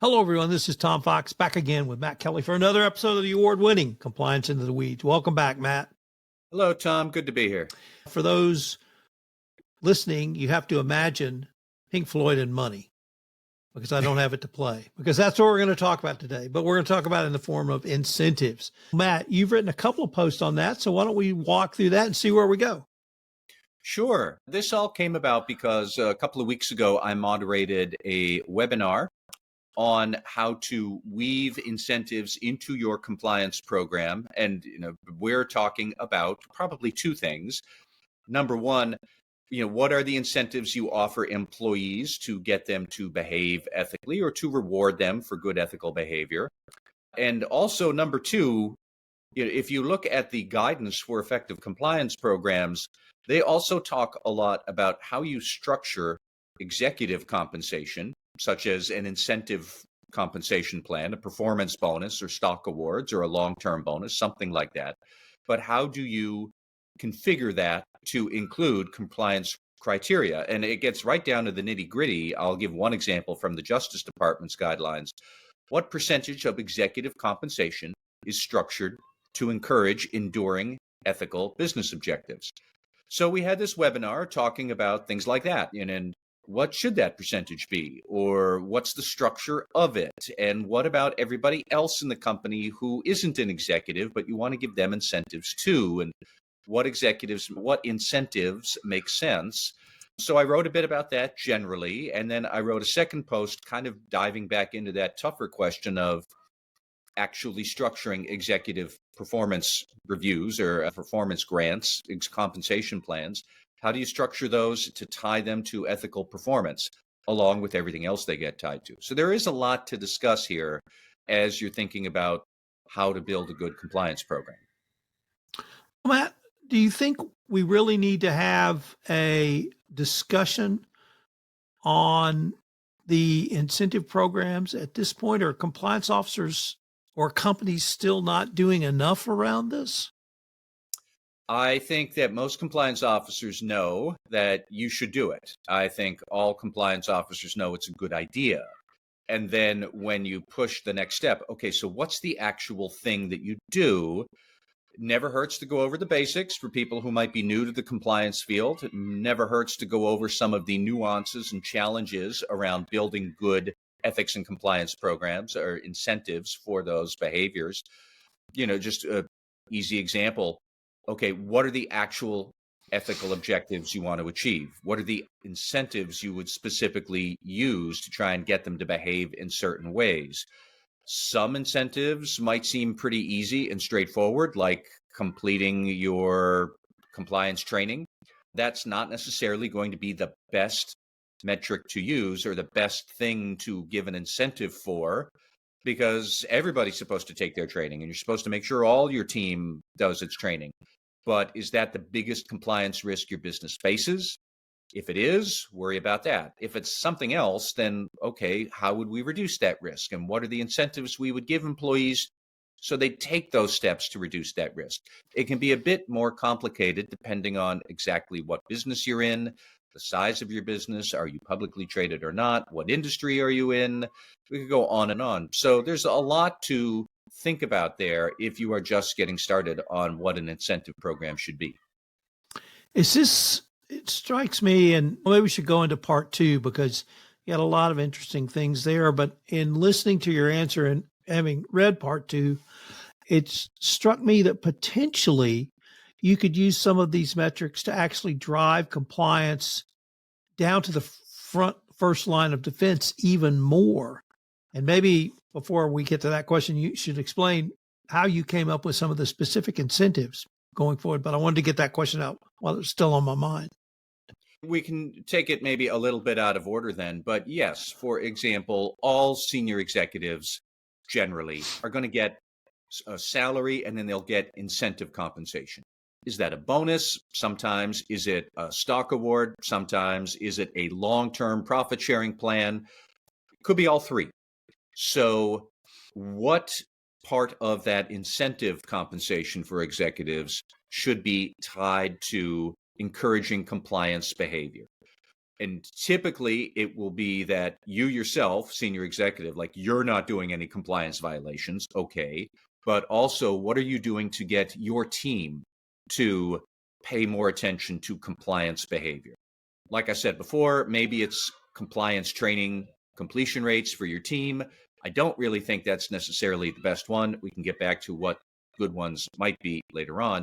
Hello, everyone. This is Tom Fox back again with Matt Kelly for another episode of the award-winning Compliance into the Weeds. Welcome back, Matt. Hello, Tom. Good to be here. For those listening, you have to imagine Pink Floyd and money because I don't have it to play, because that's what we're going to talk about today. But we're going to talk about it in the form of incentives. Matt, you've written a couple of posts on that, so why don't we walk through that and see where we go? Sure. This all came about because a couple of weeks ago, I moderated a webinar on how to weave incentives into your compliance program. And, we're talking about probably two things. Number one, what are the incentives you offer employees to get them to behave ethically or to reward them for good ethical behavior? And also, number two, if you look at the guidance for effective compliance programs, they also talk a lot about how you structure executive compensation, such as an incentive compensation plan, a performance bonus or stock awards or a long-term bonus, something like that. But how do you configure that to include compliance criteria? And it gets right down to the nitty-gritty. I'll give one example from the Justice Department's guidelines. What percentage of executive compensation is structured to encourage enduring ethical business objectives? So we had this webinar talking about things like that, and what should that percentage be, or what's the structure of it, and what about everybody else in the company who isn't an executive, but you want to give them incentives too, and what incentives make sense. So I wrote a bit about that generally, and then I wrote a second post kind of diving back into that tougher question of actually structuring executive performance reviews or performance grants, compensation plans. How do you structure those to tie them to ethical performance along with everything else they get tied to? So there is a lot to discuss here as you're thinking about how to build a good compliance program. Matt, do you think we really need to have a discussion on the incentive programs at this point? Or compliance officers or companies still not doing enough around this? I think that most compliance officers know that you should do it. I think all compliance officers know it's a good idea. And then when you push the next step, okay, so what's the actual thing that you do? It never hurts to go over the basics for people who might be new to the compliance field. It never hurts to go over some of the nuances and challenges around building good ethics and compliance programs or incentives for those behaviors. Just an easy example. Okay, what are the actual ethical objectives you want to achieve? What are the incentives you would specifically use to try and get them to behave in certain ways? Some incentives might seem pretty easy and straightforward, like completing your compliance training. That's not necessarily going to be the best metric to use or the best thing to give an incentive for, because everybody's supposed to take their training and you're supposed to make sure all your team does its training. But is that the biggest compliance risk your business faces? If it is, worry about that. If it's something else, then okay, how would we reduce that risk? And what are the incentives we would give employees so they take those steps to reduce that risk? It can be a bit more complicated depending on exactly what business you're in, the size of your business, are you publicly traded or not, what industry are you in? We could go on and on. So there's a lot to think about there if you are just getting started on what an incentive program should be. It strikes me, and maybe we should go into part two because you had a lot of interesting things there. But in listening to your answer and having read part two, it struck me that potentially you could use some of these metrics to actually drive compliance down to the first line of defense even more. And maybe before we get to that question, you should explain how you came up with some of the specific incentives going forward. But I wanted to get that question out while it's still on my mind. We can take it maybe a little bit out of order then. But yes, for example, all senior executives generally are going to get a salary and then they'll get incentive compensation. Is that a bonus? Sometimes. Is it a stock award? Sometimes. Is it a long-term profit sharing plan? Could be all three. So what part of that incentive compensation for executives should be tied to encouraging compliance behavior? And typically it will be that you yourself, senior executive, like you're not doing any compliance violations. Okay. But also, what are you doing to get your team to pay more attention to compliance behavior? Like I said before, maybe it's compliance training completion rates for your team. I don't really think that's necessarily the best one. We can get back to what good ones might be later on.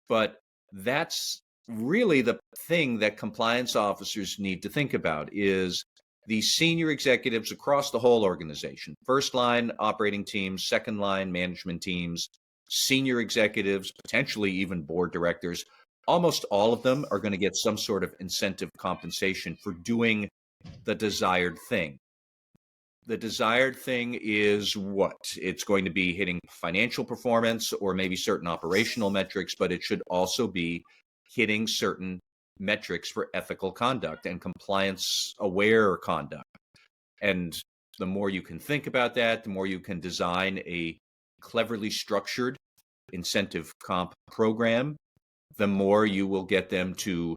But that's really the thing that compliance officers need to think about is the senior executives across the whole organization, first line operating teams, second line management teams, senior executives, potentially even board directors. Almost all of them are going to get some sort of incentive compensation for doing the desired thing. The desired thing is what? It's going to be hitting financial performance or maybe certain operational metrics, but it should also be hitting certain metrics for ethical conduct and compliance aware conduct. And the more you can think about that, the more you can design a cleverly structured incentive comp program, the more you will get them to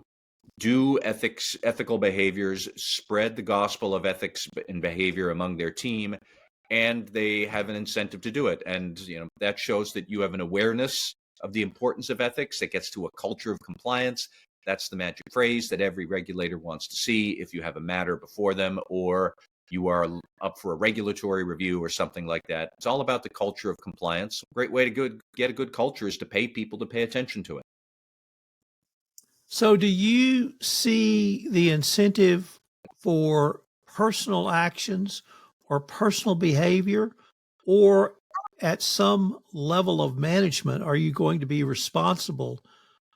do ethical behaviors, spread the gospel of ethics and behavior among their team, and they have an incentive to do it. And that shows that you have an awareness of the importance of ethics. That gets to a culture of compliance. That's the magic phrase that every regulator wants to see if you have a matter before them or you are up for a regulatory review or something like that. It's all about the culture of compliance. A great way to get a good culture is to pay people to pay attention to it. So, do you see the incentive for personal actions or personal behavior, or at some level of management, are you going to be responsible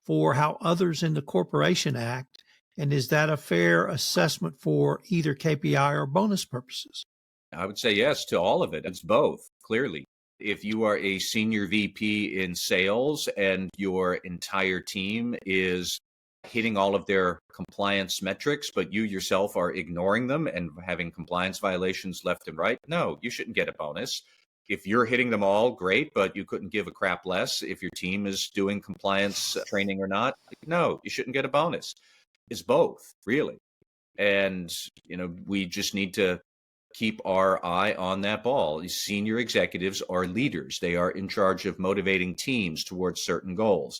for how others in the corporation act? And is that a fair assessment for either KPI or bonus purposes? I would say yes to all of it. It's both, clearly. If you are a senior VP in sales and your entire team is hitting all of their compliance metrics, but you yourself are ignoring them and having compliance violations left and right, no, you shouldn't get a bonus. If you're hitting them all, great, but you couldn't give a crap less if your team is doing compliance training or not. No, you shouldn't get a bonus. It's both, really. And, we just need to keep our eye on that ball. These senior executives are leaders. They are in charge of motivating teams towards certain goals.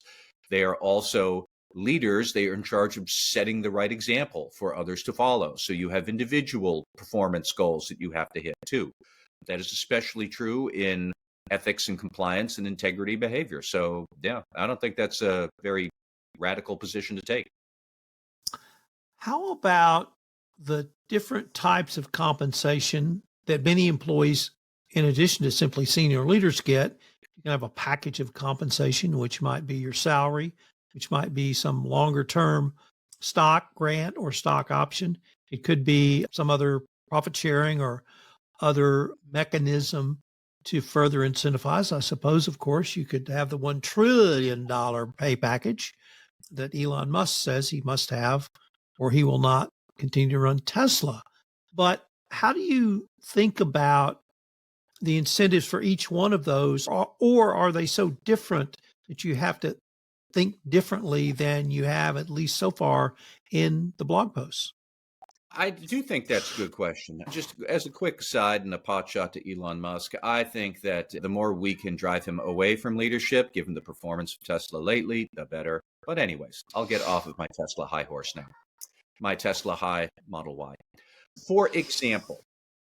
They are also leaders. They are in charge of setting the right example for others to follow. So you have individual performance goals that you have to hit too. That is especially true in ethics and compliance and integrity behavior. So yeah, I don't think that's a very radical position to take. How about the different types of compensation that many employees, in addition to simply senior leaders, get? You can have a package of compensation, which might be your salary, which might be some longer term stock grant or stock option. It could be some other profit sharing or other mechanism to further incentivize. I suppose, of course, you could have the $1 trillion pay package that Elon Musk says he must have, or he will not continue to run Tesla. But how do you think about the incentives for each one of those, or are they so different that you have to think differently than you have, at least so far, in the blog posts? I do think that's a good question. Just as a quick aside and a pot shot to Elon Musk, I think that the more we can drive him away from leadership, given the performance of Tesla lately, the better. But anyways, I'll get off of my Tesla high horse now. My Tesla high Model Y. For example,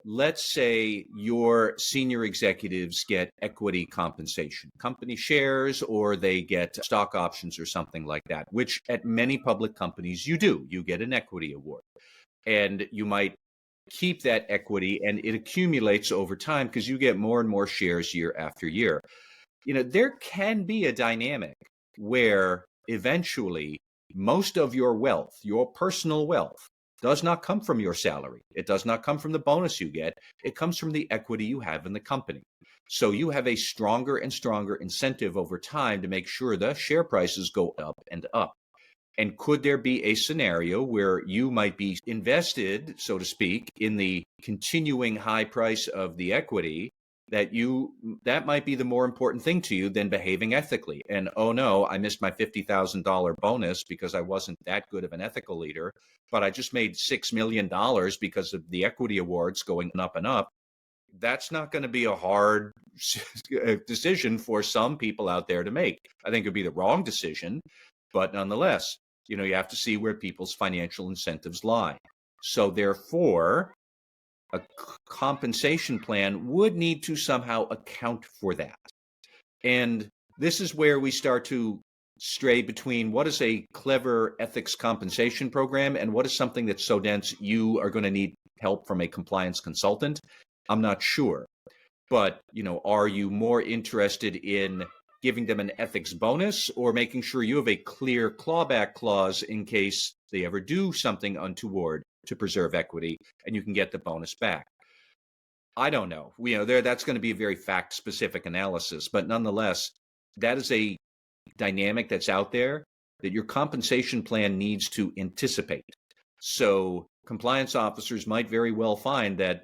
let's say your senior executives get equity compensation, company shares, or they get stock options or something like that, which at many public companies you do. You get an equity award. And you might keep that equity and it accumulates over time because you get more and more shares year after year. There can be a dynamic where eventually most of your wealth, your personal wealth, does not come from your salary. It does not come from the bonus you get. It comes from the equity you have in the company. So you have a stronger and stronger incentive over time to make sure the share prices go up and up. And could there be a scenario where you might be invested, so to speak, in the continuing high price of the equity, that might be the more important thing to you than behaving ethically. And oh no, I missed my $50,000 bonus because I wasn't that good of an ethical leader, but I just made $6 million because of the equity awards going up and up. That's not going to be a hard decision for some people out there to make. I think it'd be the wrong decision, but nonetheless, you have to see where people's financial incentives lie. So therefore, a compensation plan would need to somehow account for that. And this is where we start to stray between what is a clever ethics compensation program and what is something that's so dense you are going to need help from a compliance consultant. I'm not sure. But, are you more interested in giving them an ethics bonus or making sure you have a clear clawback clause in case they ever do something untoward to preserve equity and you can get the bonus back? I don't know. That's going to be a very fact-specific analysis, but nonetheless, that is a dynamic that's out there that your compensation plan needs to anticipate. So compliance officers might very well find that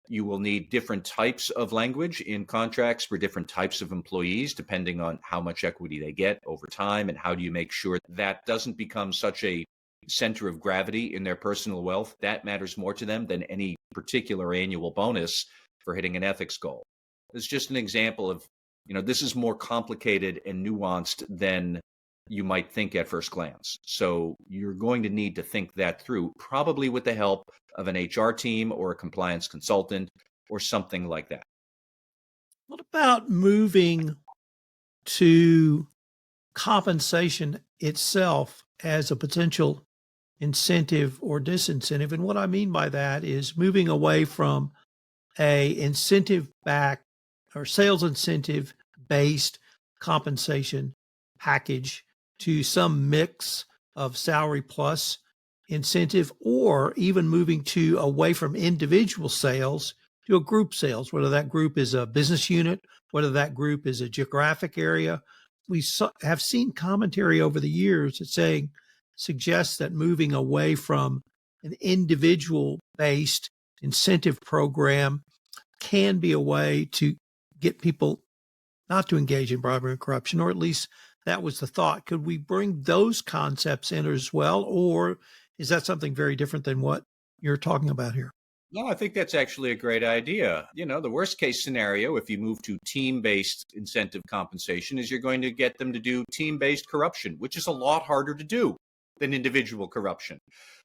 you will need different types of language in contracts for different types of employees, depending on how much equity they get over time, and how do you make sure that doesn't become such a center of gravity in their personal wealth. That matters more to them than any particular annual bonus for hitting an ethics goal. It's just an example of, this is more complicated and nuanced than you might think at first glance. So you're going to need to think that through, probably with the help of an HR team or a compliance consultant or something like that. What about moving to compensation itself as a potential incentive or disincentive? And what I mean by that is moving away from a incentive back or sales incentive based compensation package to some mix of salary plus incentive, or even moving to away from individual sales to a group sales, whether that group is a business unit, whether that group is a geographic area. We have seen commentary over the years that suggests that moving away from an individual based incentive program can be a way to get people not to engage in bribery and corruption, or at least that was the thought. Could we bring those concepts in as well, or is that something very different than what you're talking about here? No, I think that's actually a great idea. The worst case scenario, if you move to team-based incentive compensation, is you're going to get them to do team-based corruption, which is a lot harder to do than individual corruption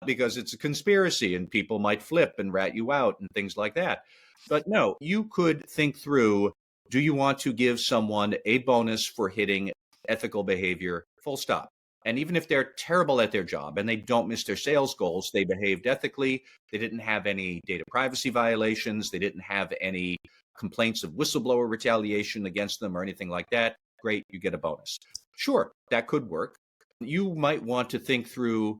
because it's a conspiracy and people might flip and rat you out and things like that. But no, you could think through, do you want to give someone a bonus for hitting ethical behavior, full stop? And even if they're terrible at their job and they don't miss their sales goals, they behaved ethically, they didn't have any data privacy violations, they didn't have any complaints of whistleblower retaliation against them or anything like that, great, you get a bonus. Sure, that could work. You might want to think through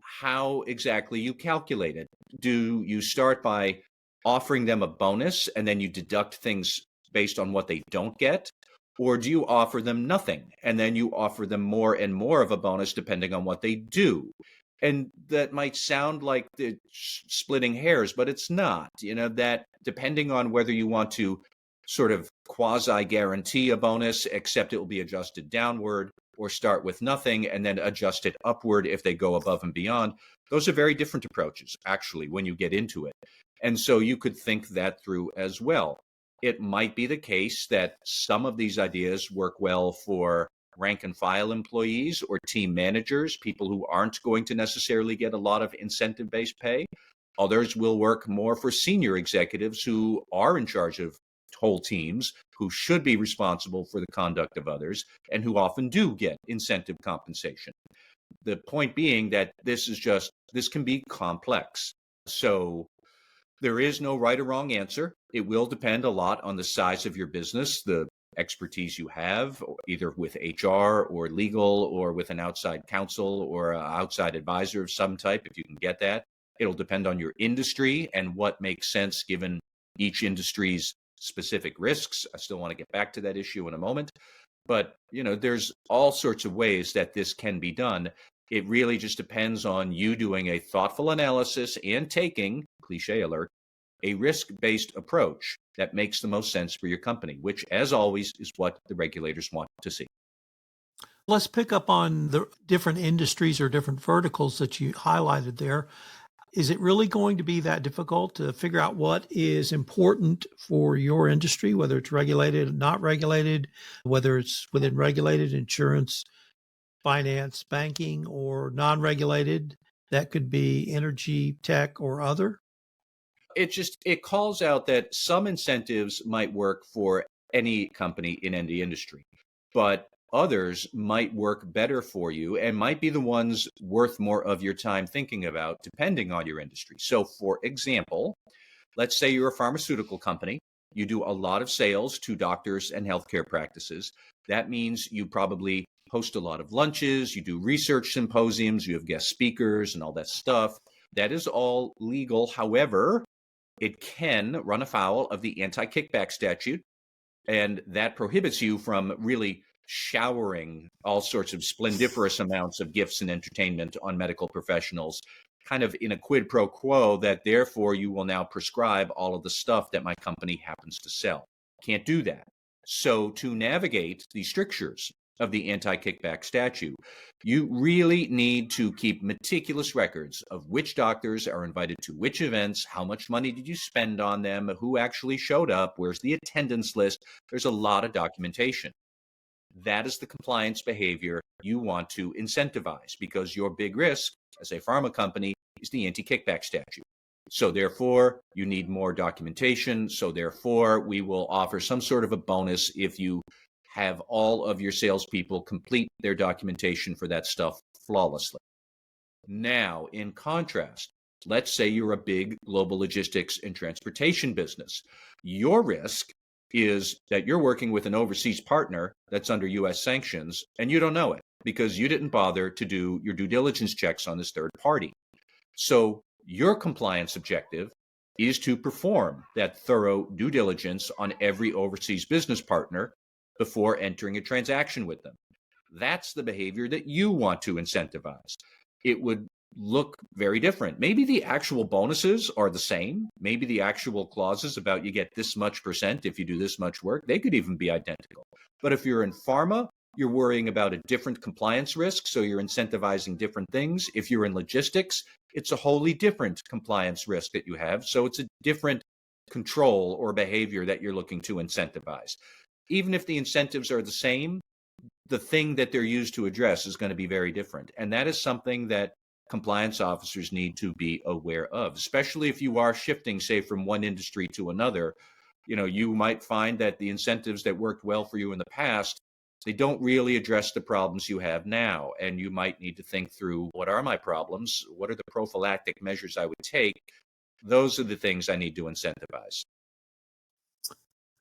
how exactly you calculate it. Do you start by offering them a bonus and then you deduct things based on what they don't get? Or do you offer them nothing and then you offer them more and more of a bonus depending on what they do? And that might sound like the splitting hairs, but it's not. That depending on whether you want to sort of quasi guarantee a bonus, except it will be adjusted downward, or start with nothing and then adjust it upward if they go above and beyond. Those are very different approaches, actually, when you get into it. And so you could think that through as well. It might be the case that some of these ideas work well for rank and file employees or team managers, people who aren't going to necessarily get a lot of incentive-based pay. Others will work more for senior executives who are in charge of whole teams, who should be responsible for the conduct of others, and who often do get incentive compensation. The point being that this can be complex. So there is no right or wrong answer. It will depend a lot on the size of your business, the expertise you have, either with HR or legal or with an outside counsel or an outside advisor of some type, if you can get that. It'll depend on your industry and what makes sense given each industry's specific risks. I still want to get back to that issue in a moment. But, there's all sorts of ways that this can be done. It really just depends on you doing a thoughtful analysis and taking, cliche alert, a risk-based approach that makes the most sense for your company, which, as always, is what the regulators want to see. Let's pick up on the different industries or different verticals that you highlighted there. Is it really going to be that difficult to figure out what is important for your industry, whether it's regulated, not regulated, whether it's within regulated insurance, finance, banking, or non-regulated? That could be energy, tech, or other. It calls out that some incentives might work for any company in any industry, but others might work better for you and might be the ones worth more of your time thinking about, depending on your industry. So, for example, let's say you're a pharmaceutical company. You do a lot of sales to doctors and healthcare practices. That means you probably host a lot of lunches, you do research symposiums, you have guest speakers and all that stuff. That is all legal. However, it can run afoul of the anti-kickback statute, and that prohibits you from really showering all sorts of splendiferous amounts of gifts and entertainment on medical professionals, kind of in a quid pro quo that therefore you will now prescribe all of the stuff that my company happens to sell. Can't do that. So to navigate the strictures of the anti-kickback statute, you really need to keep meticulous records of which doctors are invited to which events, how much money did you spend on them, who actually showed up, where's the attendance list. There's a lot of documentation. That is the compliance behavior you want to incentivize, because your big risk as a pharma company is the anti-kickback statute. So therefore, you need more documentation. So therefore, we will offer some sort of a bonus if you have all of your salespeople complete their documentation for that stuff flawlessly. Now, in contrast, let's say you're a big global logistics and transportation business. Your risk is that you're working with an overseas partner that's under US sanctions, and you don't know it because you didn't bother to do your due diligence checks on this third party. So your compliance objective is to perform that thorough due diligence on every overseas business partner before entering a transaction with them. That's the behavior that you want to incentivize. It would look very different. Maybe the actual bonuses are the same. Maybe the actual clauses about you get this much percent if you do this much work, they could even be identical. But if you're in pharma, you're worrying about a different compliance risk, so you're incentivizing different things. If you're in logistics, it's a wholly different compliance risk that you have, so it's a different control or behavior that you're looking to incentivize. Even if the incentives are the same, the thing that they're used to address is going to be very different. And that is something that compliance officers need to be aware of, especially if you are shifting, say, from one industry to another. You might find that the incentives that worked well for you in the past, they don't really address the problems you have now. And you might need to think through, what are my problems? What are the prophylactic measures I would take? Those are the things I need to incentivize.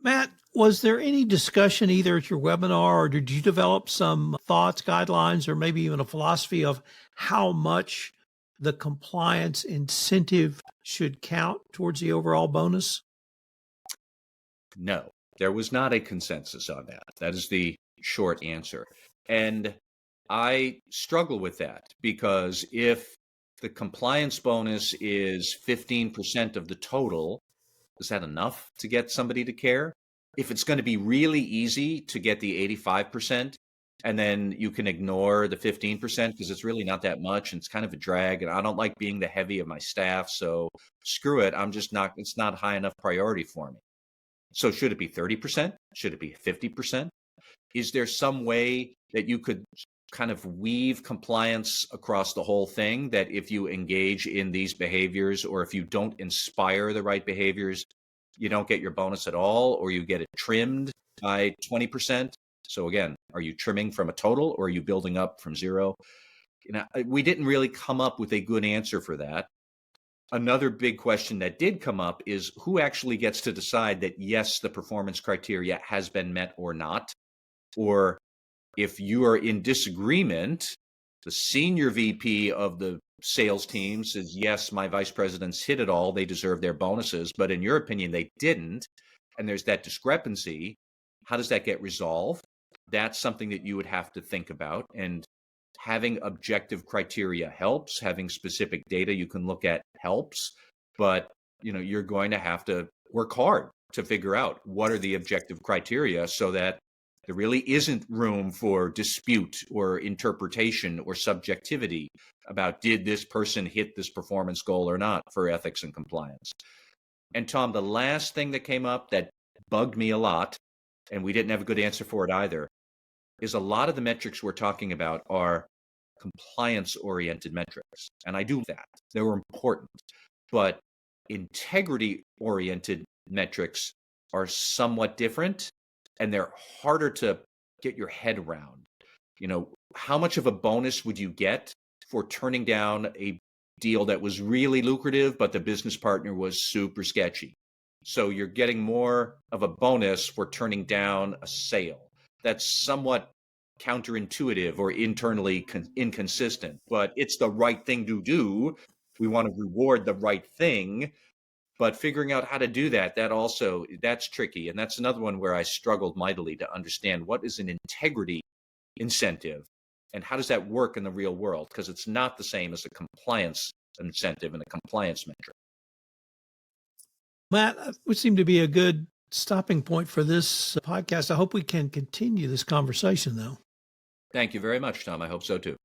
Matt, was there any discussion either at your webinar, or did you develop some thoughts, guidelines, or maybe even a philosophy of how much the compliance incentive should count towards the overall bonus? No, there was not a consensus on that. That is the short answer. And I struggle with that, because if the compliance bonus is 15% of the total, is that enough to get somebody to care? If it's going to be really easy to get the 85%, and then you can ignore the 15% because it's really not that much and it's kind of a drag, and I don't like being the heavy of my staff, so screw it. It's not high enough priority for me. So should it be 30%? Should it be 50%? Is there some way that you could kind of weave compliance across the whole thing, that if you engage in these behaviors, or if you don't inspire the right behaviors, you don't get your bonus at all, or you get it trimmed by 20%? So again, are you trimming from a total, or are you building up from zero? We didn't really come up with a good answer for that. Another big question that did come up is, who actually gets to decide that, yes, the performance criteria has been met or not? Or if you are in disagreement, the senior VP of the sales team says, yes, my vice presidents hit it all, they deserve their bonuses, but in your opinion, they didn't, and there's that discrepancy. How does that get resolved? That's something that you would have to think about. And having objective criteria helps. Having specific data you can look at helps. But you're going to have to work hard to figure out what are the objective criteria so that there really isn't room for dispute or interpretation or subjectivity about did this person hit this performance goal or not for ethics and compliance. And Tom, the last thing that came up that bugged me a lot, and we didn't have a good answer for it either, is a lot of the metrics we're talking about are compliance oriented metrics. And I do that. They were important. But integrity oriented metrics are somewhat different and they're harder to get your head around. How much of a bonus would you get for turning down a deal that was really lucrative, but the business partner was super sketchy? So you're getting more of a bonus for turning down a sale. That's somewhat counterintuitive or internally inconsistent, but it's the right thing to do. We want to reward the right thing, but figuring out how to do that's tricky. And that's another one where I struggled mightily to understand what is an integrity incentive and how does that work in the real world? Because it's not the same as a compliance incentive and a compliance metric. Matt, would seem to be a good stopping point for this podcast. I hope we can continue this conversation, though. Thank you very much, Tom. I hope so too.